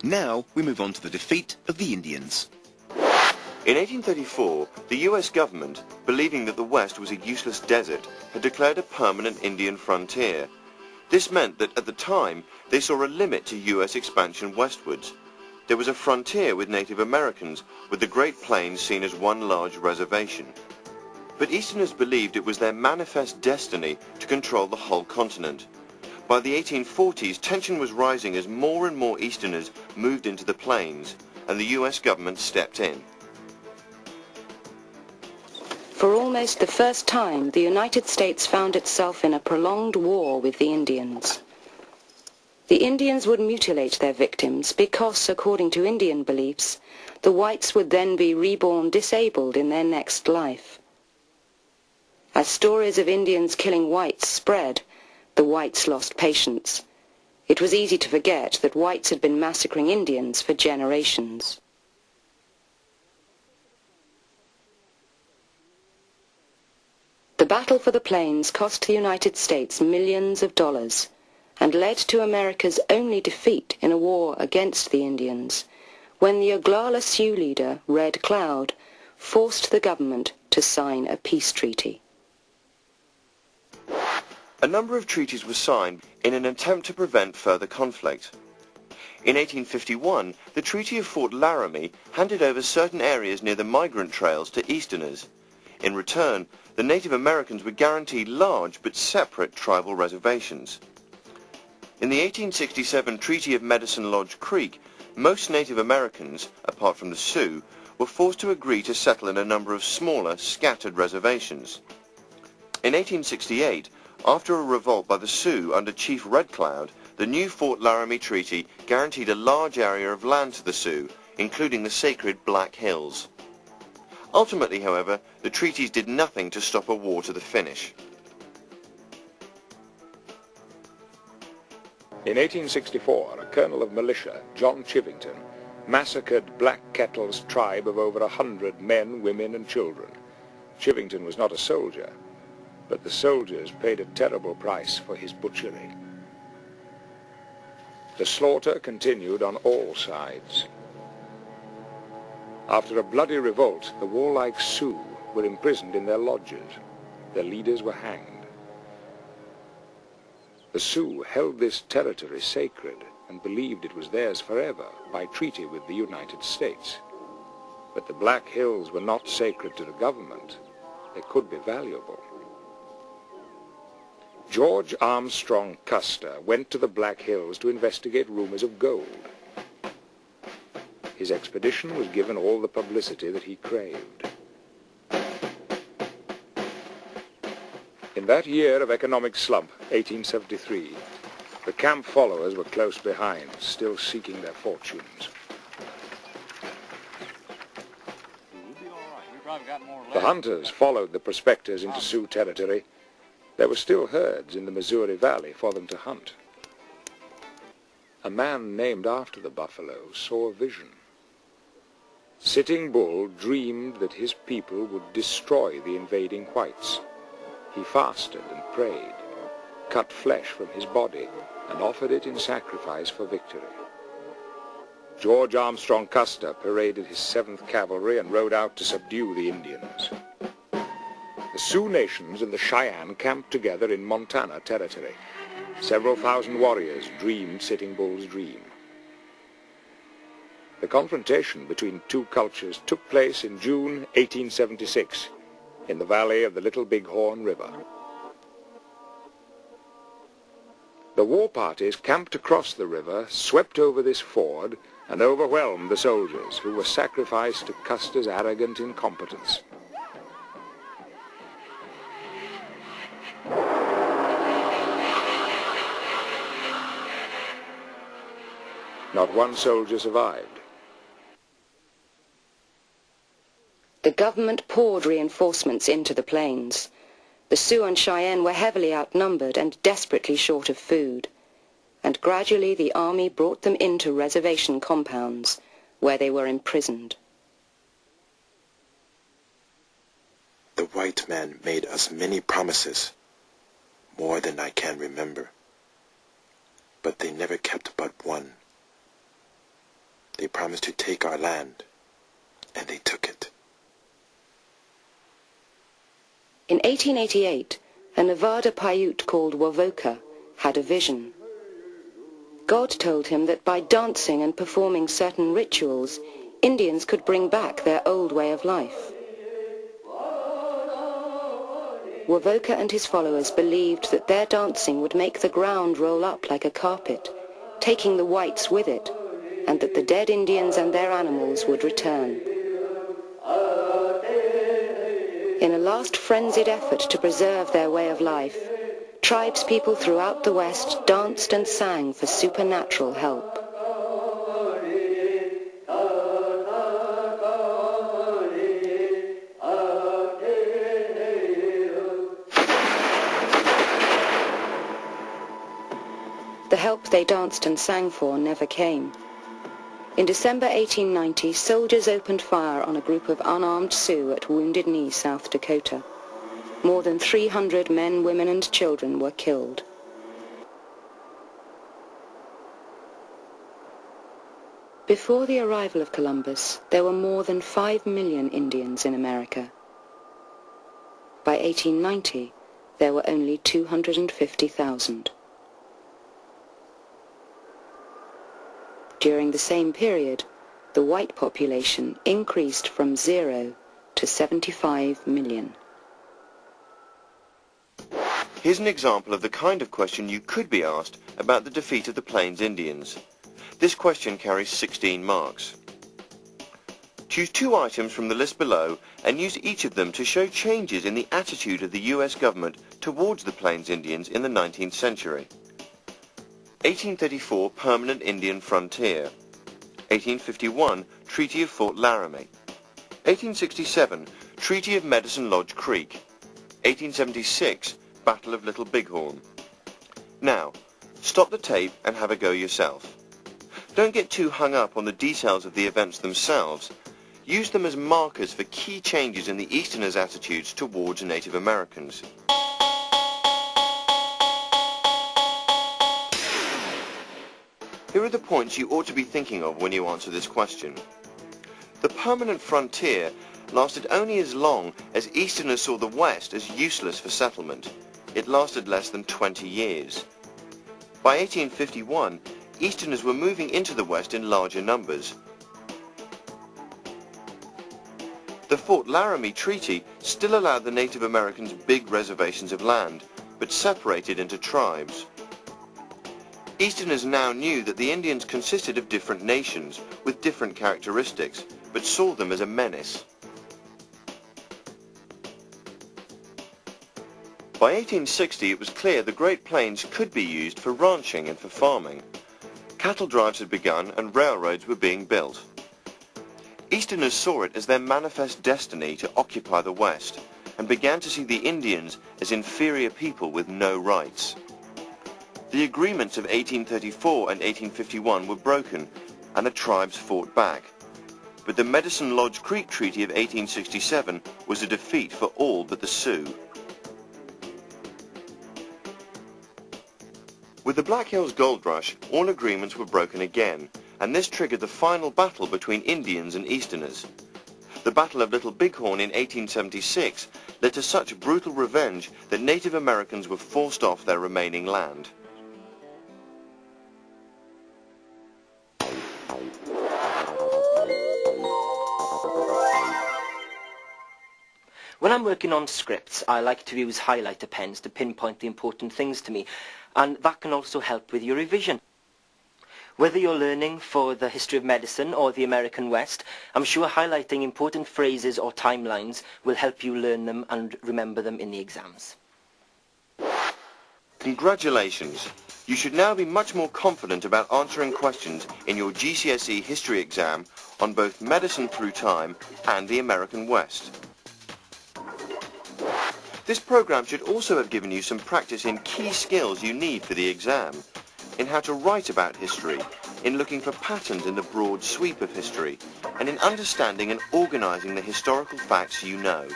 Now we move on to the defeat of the Indians. In 1834, the US government, believing that the West was a useless desert, had declared a permanent Indian frontier. This meant that at the time they saw a limit to US expansion westwards. There was a frontier with Native Americans, with the Great Plains seen as one large reservation. But Easterners believed it was their manifest destiny to control the whole continent. By the 1840s, tension was rising as more and more Easterners moved into the plains, and the US government stepped in. For almost the first time, the United States found itself in a prolonged war with the Indians. The Indians would mutilate their victims because, according to Indian beliefs, the whites would then be reborn disabled in their next life. As stories of Indians killing whites spread, the whites lost patience. It was easy to forget that whites had been massacring Indians for generations. The battle for the plains cost the United States millions of dollars and led to America's only defeat in a war against the Indians, when the Oglala Sioux leader, Red Cloud, forced the government to sign a peace treaty. A number of treaties were signed in an attempt to prevent further conflict. In 1851, the Treaty of Fort Laramie handed over certain areas near the migrant trails to Easterners. In return, the Native Americans were guaranteed large but separate tribal reservations. In the 1867 Treaty of Medicine Lodge Creek, most Native Americans, apart from the Sioux, were forced to agree to settle in a number of smaller, scattered reservations. In 1868, after a revolt by the Sioux under Chief Red Cloud, the new Fort Laramie Treaty guaranteed a large area of land to the Sioux, including the sacred Black Hills. Ultimately, however, the treaties did nothing to stop a war to the finish. In 1864, a colonel of militia, John Chivington, massacred Black Kettle's tribe of over 100 men, women, and children. Chivington was not a soldier, but the soldiers paid a terrible price for his butchery. The slaughter continued on all sides. After a bloody revolt, the warlike Sioux were imprisoned in their lodges. Their leaders were hanged. The Sioux held this territory sacred and believed it was theirs forever by treaty with the United States. But the Black Hills were not sacred to the government. They could be valuable. George Armstrong Custer went to the Black Hills to investigate rumors of gold. His expedition was given all the publicity that he craved. In that year of economic slump, 1873, the camp followers were close behind, still seeking their fortunes. The hunters followed the prospectors into Sioux territory. There were still herds in the Missouri Valley for them to hunt. A man named after the buffalo saw a vision. Sitting Bull dreamed that his people would destroy the invading whites. He fasted and prayed, cut flesh from his body, and offered it in sacrifice for victory. George Armstrong Custer paraded his 7th Cavalry and rode out to subdue the Indians. The Sioux nations and the Cheyenne camped together in Montana territory. Several thousand warriors dreamed Sitting Bull's dream. The confrontation between two cultures took place in June 1876 in the valley of the Little Bighorn River. The war parties camped across the river, swept over this ford, and overwhelmed the soldiers, who were sacrificed to Custer's arrogant incompetence. Not one soldier survived. The government poured reinforcements into the plains. The Sioux and Cheyenne were heavily outnumbered and desperately short of food, and gradually the army brought them into reservation compounds, where they were imprisoned. The white man made us many promises, more than I can remember, but they never kept but one. They promised to take our land, and they took it. In 1888, a Nevada Paiute called Wovoka had a vision. God told him that by dancing and performing certain rituals, Indians could bring back their old way of life. Wovoka and his followers believed that their dancing would make the ground roll up like a carpet, taking the whites with it, and that the dead Indians and their animals would return. In a last frenzied effort to preserve their way of life, tribespeople throughout the West danced and sang for supernatural help. The help they danced and sang for never came. In December 1890, soldiers opened fire on a group of unarmed Sioux at Wounded Knee, South Dakota. More than 300 men, women, and children were killed. Before the arrival of Columbus, there were more than 5 million Indians in America. By 1890, there were only 250,000. During the same period, the white population increased from 0 to 75 million. Here's an example of the kind of question you could be asked about the defeat of the Plains Indians. This question carries 16 marks. Choose 2 items from the list below and use each of them to show changes in the attitude of the US government towards the Plains Indians in the 19th century. 1834 Permanent Indian Frontier. 1851 Treaty of Fort Laramie. 1867 Treaty of Medicine Lodge Creek. 1876 Battle of Little Bighorn. Now, stop the tape and have a go yourself. Don't get too hung up on the details of the events themselves. Use them as markers for key changes in the Easterners' attitudes towards Native Americans. Here are the points you ought to be thinking of when you answer this question. The permanent frontier lasted only as long as Easterners saw the West as useless for settlement. It lasted less than 20 years. By 1851, Easterners were moving into the West in larger numbers. The Fort Laramie Treaty still allowed the Native Americans big reservations of land, but separated into tribes. Easterners now knew that the Indians consisted of different nations with different characteristics, but saw them as a menace. By 1860 it was clear the Great Plains could be used for ranching and for farming. Cattle drives had begun and railroads were being built. Easterners saw it as their manifest destiny to occupy the West and began to see the Indians as inferior people with no rights. The agreements of 1834 and 1851 were broken, and the tribes fought back. But the Medicine Lodge Creek Treaty of 1867 was a defeat for all but the Sioux. With the Black Hills Gold Rush, all agreements were broken again, and this triggered the final battle between Indians and Easterners. The Battle of Little Bighorn in 1876 led to such brutal revenge that Native Americans were forced off their remaining land. When I'm working on scripts, I like to use highlighter pens to pinpoint the important things to me, and that can also help with your revision. Whether you're learning for the history of medicine or the American West, I'm sure highlighting important phrases or timelines will help you learn them and remember them in the exams. Congratulations! You should now be much more confident about answering questions in your GCSE history exam on both medicine through time and the American West. This program should also have given you some practice in key skills you need for the exam, in how to write about history, in looking for patterns in the broad sweep of history, and in understanding and organizing the historical facts you know.